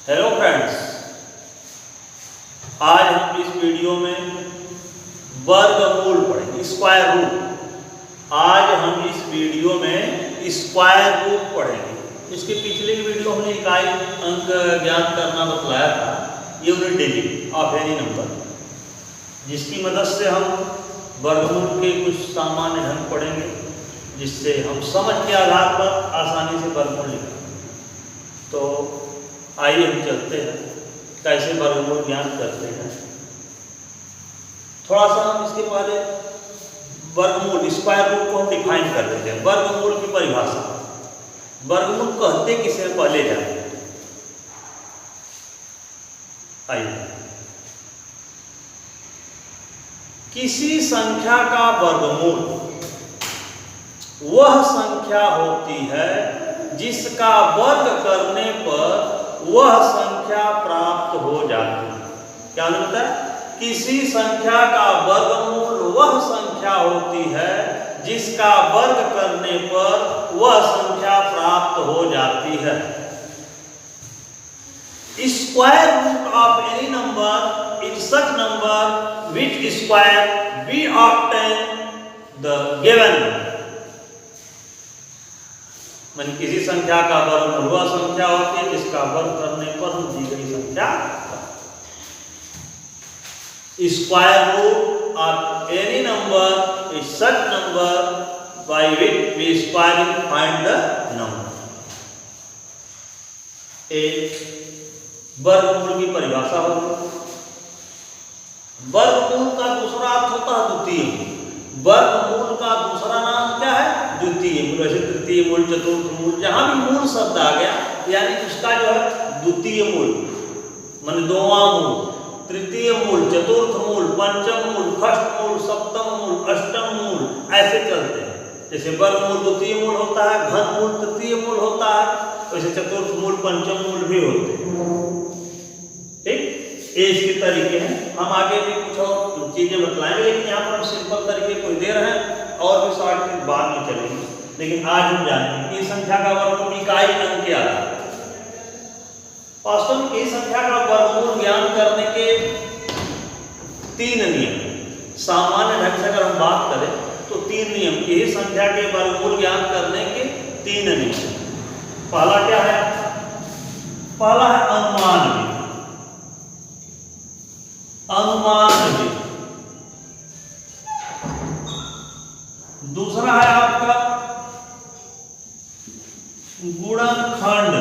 Hello friends, आज हम इस वीडियो में वर्गमूल पढ़ेंगे, स्क्वायर रूट। आज हम इस वीडियो में स्क्वायर रूट पढ़ेंगे। इसके पिछले वीडियो हमने इकाई अंक ज्ञात करना बतलाया था, unit digit of any number, जिसकी मदद से हम वर्गमूल के कुछ सामान्य ढंग पढ़ेंगे, जिससे हम समझ के आधार पर आसानी से वर्गमूल लिखें। तो आइए हम चलते हैं कैसे वर्गमूल ज्ञात करते हैं। थोड़ा सा हम इसके पहले वर्गमूल स्क्वायर रूट को हम डिफाइन कर देते हैं। वर्गमूल की परिभाषा, वर्गमूल कहते किसे पहले जाए। आइए, किसी संख्या का वर्गमूल वह संख्या होती है जिसका वर्ग करने पर वह संख्या प्राप्त हो जाती है। क्या मतलब है? किसी संख्या का वर्गमूल वह संख्या होती है जिसका वर्ग करने पर वह संख्या प्राप्त हो जाती है। Square root of any number is such number which square we obtain the given. मान किसी संख्या का वर्गमूल वह संख्या होती है जिसका वर्ग करने पर हम दी गई संख्या। Square root of any number is such number by which we square find the number. एक वर्गमूल की परिभाषा होगी। वर्गमूल का दूसरा अर्थ होता है द्वितीय। वर्गमूल का दूसरा नाम क्या है? द्वितीय मूल। वैसे तृतीय मूल, चतुर्थ मूल, जहां भी मूल शब्द आ गया यानी उसका जो है द्वितीय मूल मान दोवां मूल, तृतीय मूल, चतुर्थ मूल, पंचम मूल, षष्ठ मूल, सप्तम मूल, अष्टम मूल, ऐसे चलते हैं। जैसे वर्गमूल द्वितीय मूल होता है, घन मूल तृतीय मूल होता है, वैसे चतुर्थ मूल, पंचम मूल भी होते हैं। ठीक, ये इसके तरीके हैं। हम आगे भी कुछ और चीजें बतलाएंगे, लेकिन यहाँ पर हम सिंपल तरीके कोई दे रहे हैं और भी शॉर्ट बाद में चलेंगे। लेकिन आज हम जानेंगे कि संख्या का वर्गमूल इकाई अंक क्या है। वास्तव में इस संख्या का वर्गमूल ज्ञान करने के 3 नियम। सामान्य ढंग से अगर हम बात करें तो 3 नियम, यही संख्या के वर्गमूल ज्ञान करने के 3 नियम। पहला क्या है? पहला है अनुमान विधि। अनुमान विधि। दूसरा है आपका गुणनखंड,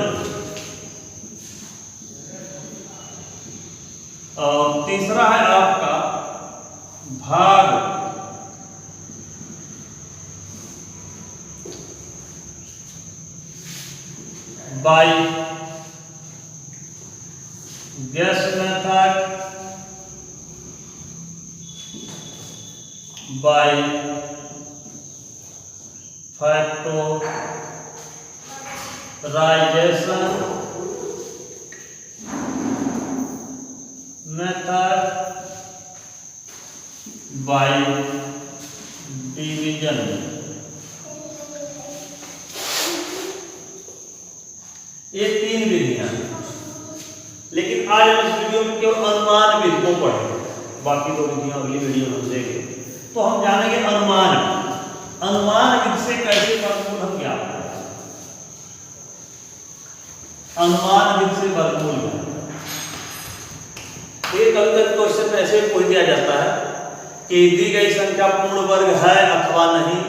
और तीसरा है आपका भाग। By guess method, by factorization, method, by division. ये 3 विधियां हैं, लेकिन आज हम इस वीडियो में केवल अनुमान विधि को पढ़ेंगे। बाकी 2 विधियां अगली वीडियो में देखेंगे। तो हम जानेंगे अनुमान। अनुमान विधि से कैसे वर्गमूल हम ज्ञात करें। अनुमान विधि से वर्गमूल एक कभी क्वेश्चन ऐसे पूछ दिया जाता है कि दी गई संख्या पूर्ण वर्ग है अथवा नहीं।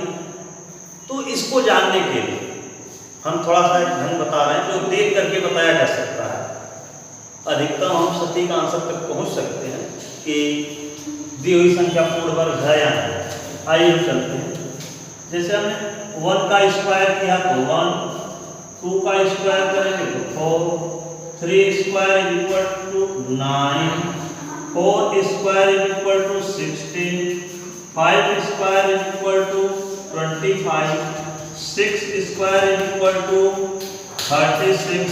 तो इसको जानने के लिए हम थोड़ा सा ढंग बता रहे हैं जो देख करके बताया जा सकता है। अधिकतम हम सटीक आंसर तक पहुंच सकते हैं कि दी हुई संख्या पूर्ण वर्ग है या नहीं। आइए हम चलते हैं। जैसे हमने 1 का स्क्वायर किया तो 1, 2 का स्क्वायर करेंगे तो 4, 3 square is equal to 9, 4 square is equal to 16, 5 square is equal to 25, 6 square is equal to 36,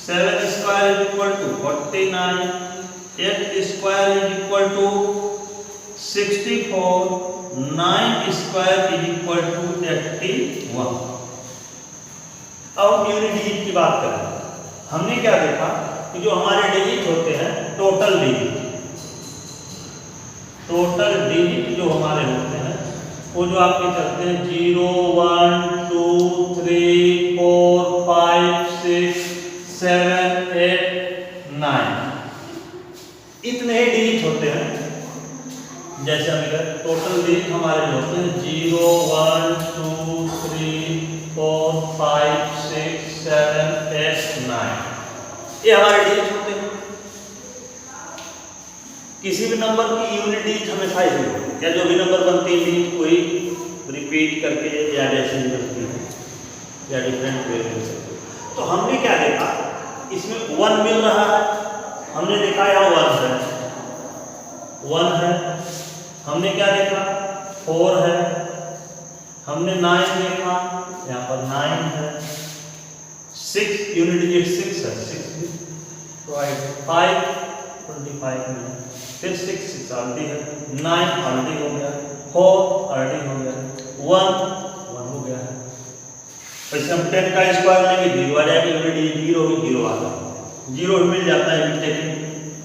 7 square is equal to 49, 8 square is equal to 64, 9 square is equal to 81। अब हम यूनिट डिजिट की बात करें। हमने क्या देखा कि जो हमारे डिजिट होते हैं, टोटल डिजिट जो हमारे होते हैं वो जो आपके चलते हैं 0 1 2 3 4 5 6 7 8 9 इतने ही डिजिट होते हैं। जैसे हम कहें टोटल डिजिट हमारे जो होते हैं 0 1 2 3 4 5 6 7 8 9 ये हमारे डिजिट होते हैं। किसी भी नंबर की यूनिट डिजिट हमेशा ही होती है, या जो भी नंबर बनती है डिजिट कोई रिपीट करके या डेसिमल बनती है या डिफरेंट वे में। तो हमने क्या देखा, इसमें 1 मिल रहा है, हमने देखा यहाँ 1 है, हमने क्या देखा 4 है, हमने 9 देखा, यहाँ पर 9 है, 6 यूनिट डिजिट 6 है, 5 25 में, फिर 6 ऑलरेडी है, 9 ऑलरेडी हो गया, 4 ऑलरेडी हो गया, 1 हो गया है। वैसे हम 10 का स्क्वायर लेंगे 0 आ जाएगा, यूनिट डिजिट 0 होगी 0 आ जाएगा, 0 मिल जाता है।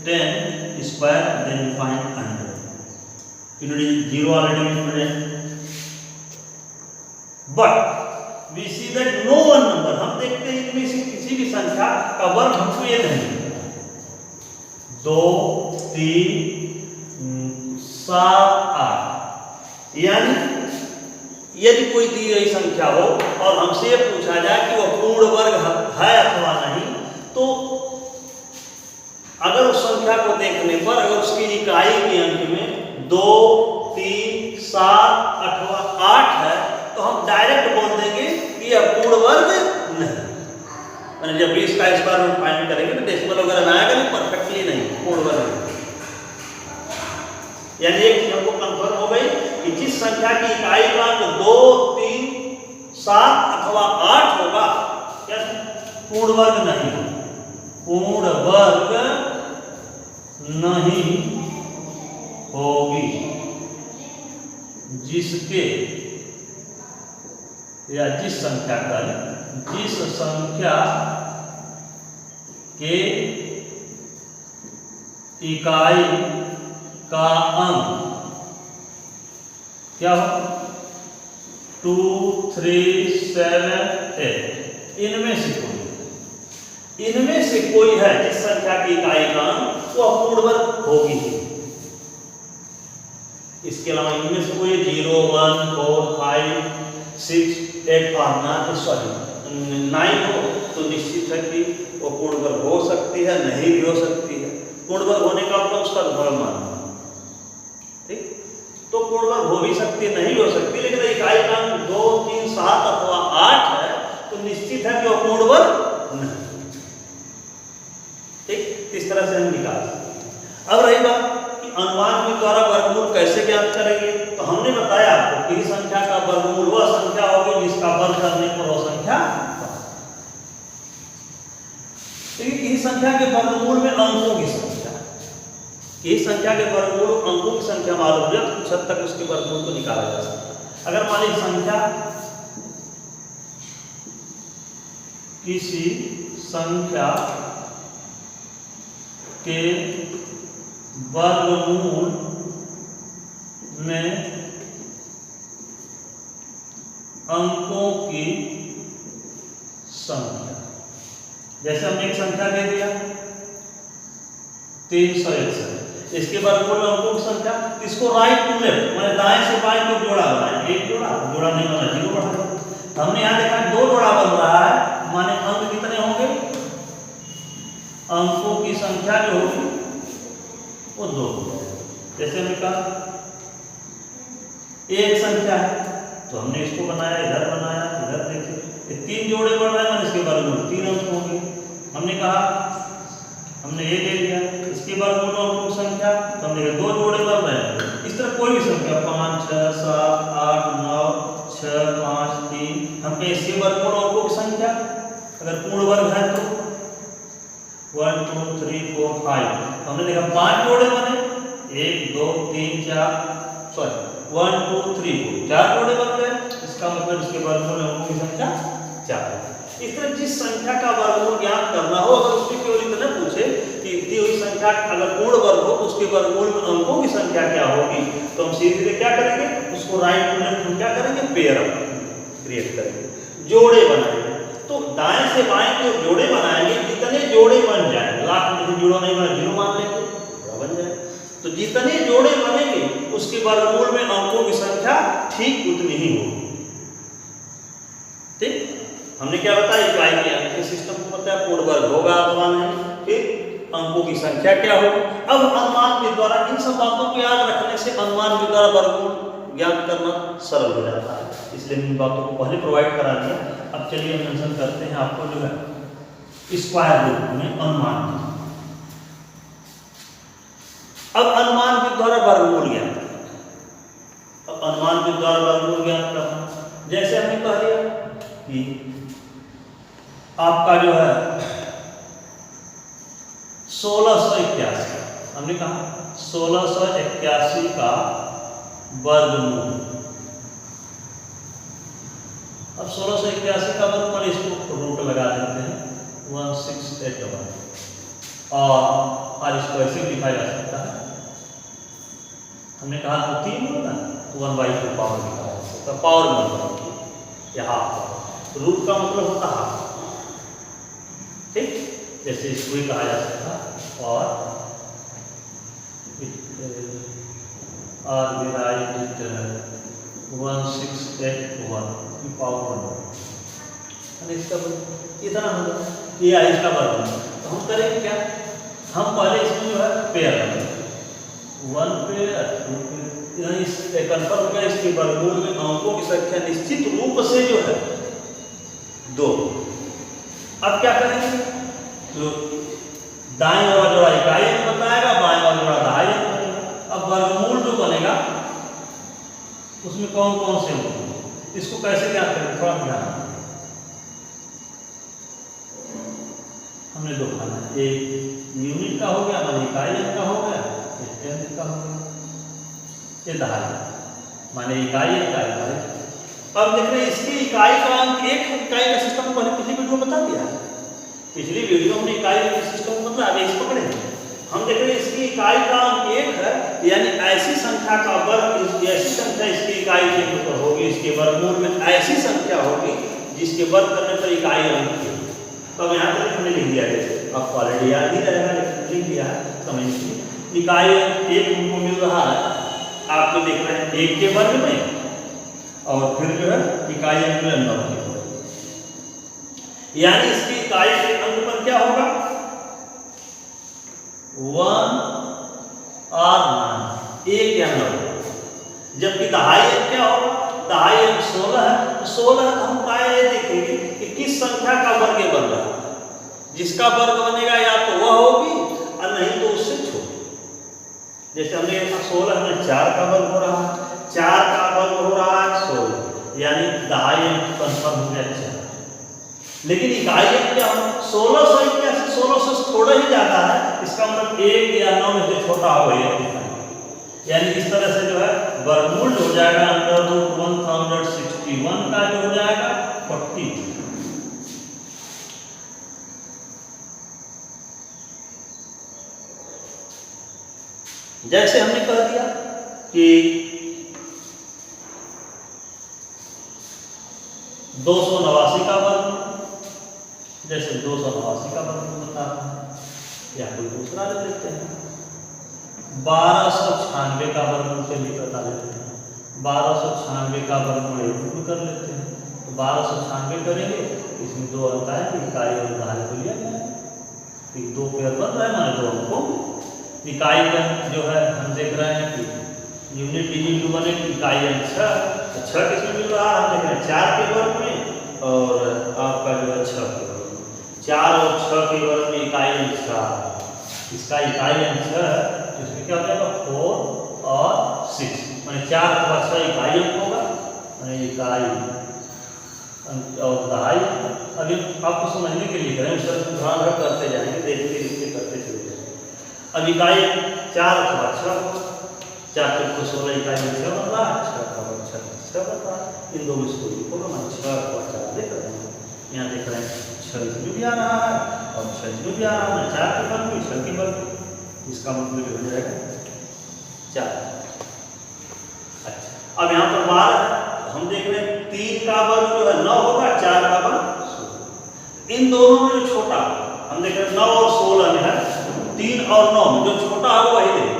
10 square then we find 100, unit digit 0 already मिल रहे। But we see that no one number, हम देखते हैं इनमें से किसी भी संख्या का वर्ग हमको ये नहीं मिलता। 2 3 7 8 यानी यदि कोई दी गई संख्या हो और हमसे ये पूछा जाए कि वह पूर्ण वर्ग है अथवा नहीं, तो अगर उस संख्या को देखने पर अगर उसकी इकाई के अंक में 2 3 7 अथवा 8 है तो हम डायरेक्ट बोल देंगे कि यह पूर्ण वर्ग नहीं। मैंने जब 20 का स्क्वायर रूट फाइंड करेंगे तो डेसिमल वगैरह में आएगा, नहीं परफेक्टली नहीं, पूर्ण वर्ग। यानी एक चीज हमको कंफर्म हो गई कि जिस संख्या की इकाई का अंक 2 3 7 अथवा 8 होगा क्या पूर्ण वर्ग नहीं, पूर्ण वर्ग नहीं होगी। जिसके या जिस संख्या के इकाई का अंक क्या हो 2 3 7 8 इनमें से कोई है जिस संख्या की इकाई का अंक वो पूर्ण वर्ग होगी। इसके अलावा इनमें से कोई 0 1 4 5 6 8 और 9 हो तो निश्चित है कि वो पूर्ण वर्ग हो सकती है, नहीं भी हो सकती है। पूर्ण वर्ग होने का मतलब उसका धर्म मानना, ठीक। तो पूर्ण वर्ग हो भी सकती है, नहीं हो सकती, लेकिन इकाई का अंक 2 3 7 अथवा 8 है तो निश्चित है कि वो पूर्ण वर्ग नहीं, ठीक। इस तरह से हम निकाल सकते। अब रही बात कि अनुमान के द्वारा वर्गमूल कैसे ज्ञात करेंगे, तो हमने बताया आपको किसी संख्या का वर्गमूल वह संख्या होगी जिसका वर्ग करने पर वह संख्या, किसी संख्या के वर्गमूल में अंकों की संख्या, किसी संख्या के वर्गमूल अंकों की संख्या मालूम है तो कुछ हद तक उसके वर्गमूल को निकाला जा सकता है। अगर मान लीजिए संख्या किसी संख्या के वर्गमूल में अंकों की संख्या, जैसे हमने एक संख्या दे दिया 361, इसके वर्गमूल में अंकों की संख्या, इसको राइट टू लेफ्ट मैंने दाएं से बाएं को जोड़ा हुआ है, एक जोड़ा नहीं बना, 0 बढ़ा। हमने यहाँ देखा 2 जोड़ा बन रहा है, माने अंक कितने होंगे, अंकों की संख्या जो होगी वो 2। जैसे हमने कहा एक संख्या है तो हमने इसको बनाया, इधर बनाया, इधर देखिए 3 जोड़े बढ़ रहे हैं, इसके वर्गमूल 3 अंक होंगे। हमने कहा हमने ये ले लिया, इसके वर्गमूल अंकों की संख्या तो हमने 2 जोड़े बढ़ रहे हैं। इस तरह कोई भी संख्या 5 6 7 8 9 6 5 3, हम इसके वर्गमूल अंकों की संख्या अगर पूर्ण वर्ग है तो 1 2 3 4 5, हमने देखा 5 जोड़े बने, 1 2 3 4 सॉरी 1 2 3 4 4 जोड़े बन गए, इसका मतलब इसके वर्गमूल अंकों की संख्या 4 है। इस तरह जिस संख्या का वर्गमूल ज्ञात करना हो, अगर उसमें केवल इतना पूछे संख्या अगर पूर्ण वर्ग हो तो उसके वर्गमूल में अंकों की संख्या क्या होगी, तो हम सीधे सीधे क्या करेंगे, उसको राइट टू लेफ्ट हम क्या करेंगे, पेयर क्रिएट करेंगे, जोड़े बनाएंगे। तो दाएं से बाएं जो जोड़े बनाएंगे, जितने जोड़े बन जाए, लाख में से जोड़ा नहीं बना, जीरो मान लेंगे, बन जाए। तो जितने जोड़े बनेंगे उसके वर्गमूल में अंकों की संख्या ठीक उतनी ही होगी। ठीक, हमने क्या बताया, इकाई के अंक के सिस्टम को बताया, पूर्ण वर्ग होगा अथवा नहीं, फिर अंकों की संख्या क्या होगी। अब अनुमान के द्वारा इन सब बातों को याद रखने से अनुमान के द्वारा वर्गमूल ज्ञात करना सरल हो जाता है, इसलिए इन बातों को पहले प्रोवाइड करा दिया। अब चलिए मेंशन करते हैं आपको जो है स्क्वायर रूट में अनुमान। अब अनुमान के द्वारा वर्गमूल ज्ञात करना, अब अनुमान के द्वारा वर्गमूल ज्ञात करना, जैसे हमने कह दिया कि आपका जो है 1681, हमने कहा 1681 का वर्गमूल। अब 1681 का वर्गमूल, इसको रूट लगा देते हैं 1681 और इसको ऐसे लिखा जा सकता है, हमने कहा तो 3 होगा तो 1/2 पावर लिखा जा सकता है, पावर में यहाँ रूट का मतलब होता है, ठीक, जैसे इसको ही कहा जा सकता है। और डिवाइडेड 1681 पावर 1, इसका इतना होगा, ये है इसका वर्गमूल। तो हम करेंगे क्या, हम पहले इसमें जो है पेयर बनाएंगे, 1 पेयर 2 पेयर, इस कंफर्म हो गया। इसके वर्गमूल में अंकों की संख्या निश्चित रूप से जो है 2। अब क्या करेंगे, तो दाएं वाला जोड़ा इकाई अंक बताएगा, बाएं वाला जोड़ा दहाई अंक बनेगा। अब वर्गमूल जो बनेगा उसमें कौन कौन से होंगे, इसको कैसे ज्ञात करेंगे, थोड़ा ध्यान, हमने दो खाना, एक यूनिट का हो गया, माने इकाई अंक का हो गया, एक टेंथ का हो गया, ये दहाई माने इकाई अंक का इकाई। अब देख रहे हैं इसकी इकाई का अंक 1 है, इकाई का सिस्टम पहले पिछली वीडियो में बता दिया है, पिछली वीडियो हमने इकाई के सिस्टम मतलब आगे इस पकड़े हम देख रहे हैं इसकी इकाई का अंक 1 है, यानी ऐसी संख्या का वर्ग, ऐसी संख्या इसकी इकाई के ऊपर होगी, इसके वर्गमूल में ऐसी संख्या होगी जिसके वर्ग करने पर इकाई अंक की। तो यहाँ तक हमने लिख दिया, जैसे आपको ऑलरेडी याद ही रहेगा लेकिन लिख दिया है समझ लीजिए। इकाई अंक 1 हमको मिल रहा है, आपको देख रहे हैं 1 के वर्ग में, और फिर जो है इकाई अंक में 9 के वर्ग, यानी इसकी इकाई के अंक पर क्या होगा 1 और 9, 1 या 9। जबकि दहाई अंक क्या होगा, दहाई अंक 16 है, तो 16 हम प्राय ये देखेंगे कि किस संख्या का वर्ग बन रहा है, जिसका वर्ग बनेगा या तो वह होगी और नहीं तो उससे छोटी। जैसे हमने 16 में 4 का वर्ग हो रहा है, 4 का वर्ग हो रहा है 16, यानी दहाई अंक कंफर्म हो गया 4। लेकिन इकाई अंक क्या हो, 1681 1600 से थोड़ा ही ज्यादा है, इसका मतलब 1 या 9 में से छोटा हो गया, यानी इस तरह से जो है वर्गमूल हो जाएगा अंडर रूट 1061 का जो हो जाएगा 40। जैसे हमने कह दिया कि 289 का वर्ग, जैसे 289 का वर्ग बता रहा है, या कोई दूसरा ले लेते हैं, 1296 का वर्गमूल चलिए बता देते हैं, 1296 का वर्गमूल कर लेते हैं। तो 1296 करेंगे, इसमें 2 अंक आए, इकाई और दहाई को लिया गया, 2 पेयर बन रहा है माने 2 अंकों। इकाई का जो है हम देख रहे हैं कि यूनिट डिजिट बने, इकाई अंक 6, तो 6 किसमें मिल रहा है, हम देख रहे हैं 4 के वर्ग में और आपका जो है 6 के वर्ग में, 4 और 6 के वर्ग में इकाई अंक 4, इसका इकाई अंक 6 है, तो इसमें क्या हो जाएगा 4 और 6, माने 4 अथवा 6 इकाई अंक होगा, माने इकाई और दहाई। अभी आपको समझने के लिए करें, उस तरह से ध्यान रख करते जाएंगे, देखते देखते करते चले जाएंगे। अब इकाई 4 अथवा 6, 4 को 16 इकाई में 6 बन रहा है, 6 का वर्ग 6 बन रहा है, इन दोनों को लिखोगे, मान 6 अथवा 4 देख रहे हैं, यहाँ देख रहे हैं 6 इसमें भी आ रहा है और 6 इसमें भी आ रहा है, 4 के वर्ग में 6 के वर्ग, इसका मतलब हो जाएगा 4। अच्छा, अब यहाँ पर 12 है, हम देख रहे हैं 3 का वर्ग जो है 9 होगा, 4 का वर्ग 16। इन दोनों में जो छोटा हम देख रहे हैं 9 और 16 में है, 3 और 9 में जो छोटा है वही देंगे।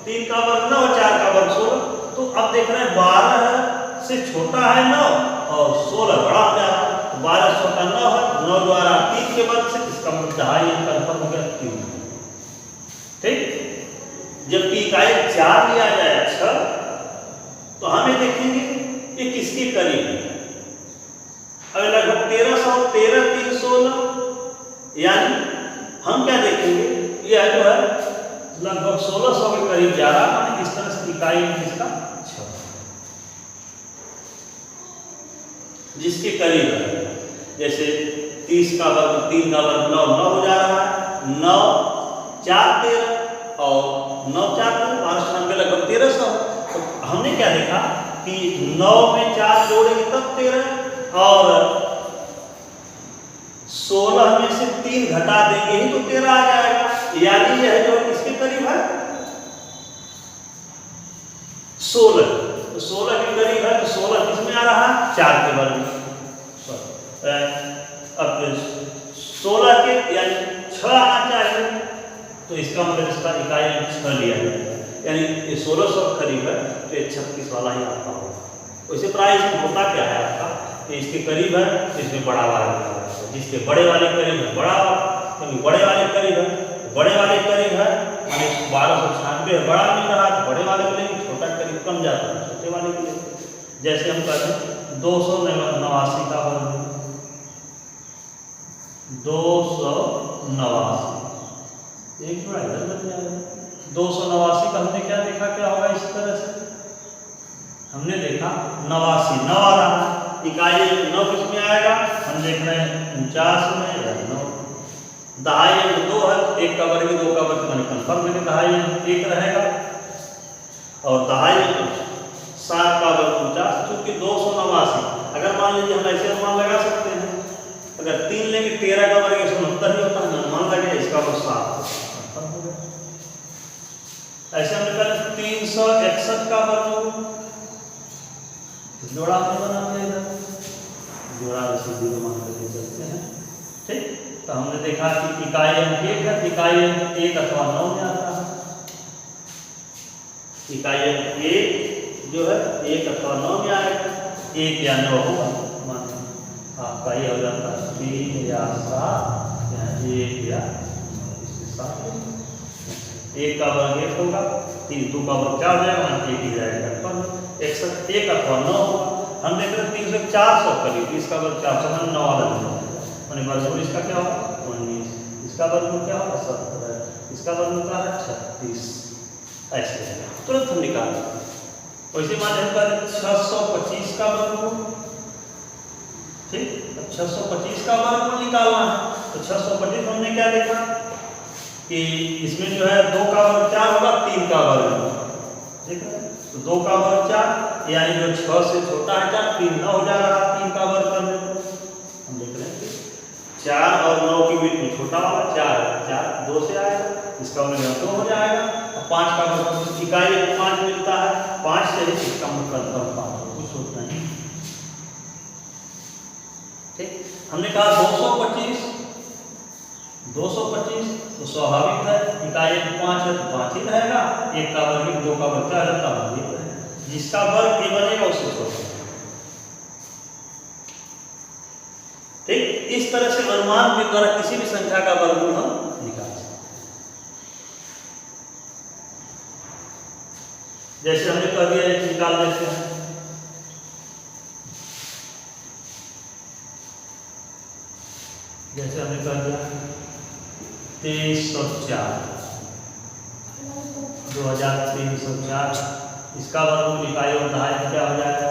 3 का वर्ग 9 और 4 का वर्ग 16। तो अब देख रहे हैं 12 से छोटा है 9 और 16 बड़ा हो जाता है। 12 छोटा 9 है, 9 द्वारा 3 के वर्ग से, इसका मतलब 2.5 कन्फर्म हो गया 3। ठीक, जबकि इकाई 4 लिया जाए 6, तो हमें देखेंगे ये किसके करीब है। अब लगभग 1300, 13 3 16, यानी हम क्या देखेंगे ये जो है लगभग 1600 के करीब जा रहा है। इस तरह से इकाई में इसका 6 जिसके करीब है। जैसे 30 का वर्ग 3 का वर्ग 9 9 हो जा रहा है, 9 4 13 और 9 4 12 लगभग 1300। तो हमने क्या देखा कि 9 में 4 जोड़ेंगे तब 13 और 16 में से 3 घटा देंगे ही तो 13 आ जाएगा। यानी यह जो किसके करीब है 16। तो 16 के करीब है, तो 16 किस में आ रहा है 4 के वर्ग में। अब 16 के यानी 6 आना चाहिए, तो इसका मतलब इसका इकाई 6 लिया जाएगा। यानी ये 1600 करीब है, तो ये 36 वाला ही आपका होगा। वैसे प्राइस होता क्या है आपका, ये इसके करीब है तो इसमें बड़ा वाला है, जिसके बड़े वाले करीब है बड़ा वाला, क्योंकि बड़े वाले करीब है, बड़े वाले करीब है माने 1296 है, बड़ा मिल रहा है तो बड़े वाले को लेंगे, छोटा करीब कम जाता है छोटे वाले को लेंगे। जैसे हम कहते हैं 289 का वर्ग 289, एक जोड़ा इधर बन जाएगा। 289 का हमने क्या देखा, क्या होगा इस तरह से हमने देखा 89 9 आ रहा है, इकाई 9 किस में आएगा हम देख रहे हैं 49 में या 9। 2.5 2 है, 1 का वर्ग 2 का वर्ग मैंने कंफर्म है कि 2.5 1 रहेगा और 2.5 7 का वर्ग 49, क्योंकि 289 अगर मान लीजिए हम ऐसे अनुमान लगा सकते हैं, अगर 3 लेंगे 13 का वर्ग 169 ही होता है, मान लगे इसका वर्ग 7 कंफर्म हो गया। ऐसे हमने कहा 361 का वर्ग जोड़ा में बना देगा, जोड़ा से 0 मान करके चलते हैं। ठीक, तो हमने देखा कि इकाई अंक 1 है, इकाई अंक 1 अथवा 9 में आता है। इकाई अंक 1 जो है 1 अथवा 9 में आएगा, 1 या 9 होगा, आपका ये हो जाता है 3 या 7 या 1 या 7। 1 का वर्ग 1 होगा, 3 2 का वर्ग 4 हो जाएगा, 1 ही जाएगा पर 101 अथवा 9 होगा। हम देख रहे हैं 300 400 करीब, इसका वर्ग 400 में 9 वाला मैंने वर्गमूल इसका क्या होगा 19, इसका वर्गमूल क्या होगा 70, इसका वर्गमूल क्या है 36। ऐसे तुरंत हम निकाल देंगे। वैसे मान हम कहते 625 का वर्गमूल। ठीक, अब 625 का वर्गमूल निकालना है, तो 625 हमने क्या देखा कि इसमें जो है 2 का वर्ग 4 होगा, 3 का वर्ग, ठीक है, तो 2 का वर्ग 4 यानी जो 6 से छोटा है 4, 3 9 हो जा रहा है 3 का वर्ग करने पर। हम देख रहे हैं 4 और 9 के बीच में छोटा वाला 4 है, 4 2 से आएगा, इसका मतलब 2 हो जाएगा। और 5 का वर्ग इकाई 5 मिलता है, 5 से ही इसका मतलब 5 कुछ सोचना नहीं। ठीक, हमने कहा 225 तो स्वाभाविक है इकाई 5 है तो 5 ही रहेगा, 1 का वर्ग 2 का वर्ग 4 रहता है, जिसका वर्ग ये बनेगा उससे छोटा। ठीक, इस तरह से अनुमान के द्वारा किसी भी संख्या का वर्गमूल हम निकाल सकते हैं। जैसे हमने कह दिया निकाल देते हैं, जैसे हमने कह दिया 2304 2304, इसका वर्गमूल इकाई और दहाई क्या हो जाएगा,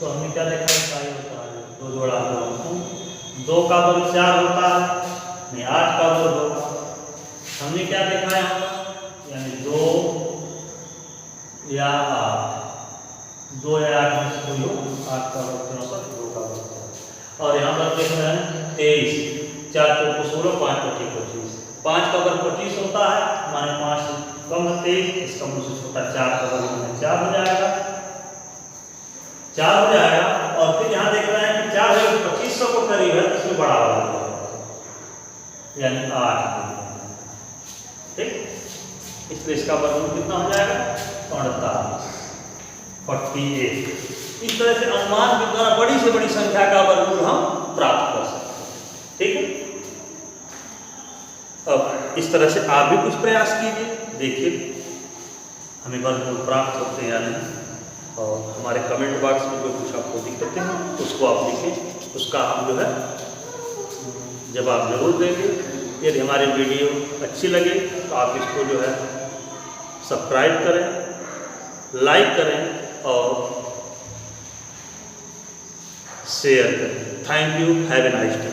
तो हमने क्या देखा इकाई और दहाई 2 जोड़ा 2 का वर्ग 4 होता है, नहीं 8 का वर्ग होगा। हमने क्या देखा है यानी 2 या 8, 2 या 8 में से कोई हो, 8 का वर्ग 64, 2 का वर्ग। और यहाँ पर देख रहे हैं 23, 4 को 16, 5 को 25, 5 का वर्ग 25 होता है, माने 5 से कम 23, इसका मुझ से छोटा 4 का वर्ग माने 4 हो जाएगा, 4 हो जाएगा। और फिर यहाँ देख रहे हैं कि 4 है 2500 को करीब है, इसमें बड़ा वाला यानी 8, ठीक। इसलिए इसका वर्गमूल कितना हो जाएगा 48। इस तरह से अनुमान के द्वारा बड़ी से बड़ी संख्या का वर्गमूल हम प्राप्त कर सकते हैं, ठीक है। अब इस तरह से आप भी कुछ प्रयास कीजिए, देखिए हमें वर्गमूल प्राप्त होते हैं या नहीं। और हमारे कमेंट बॉक्स में जो कुछ आपको दिक्कतें हैं उसको आप लिखें, उसका हम जो है जवाब जरूर देंगे। यदि हमारी वीडियो अच्छी लगे तो आप इसको जो है सब्सक्राइब करें, लाइक करें और शेयर करें। Thank you, have a nice day.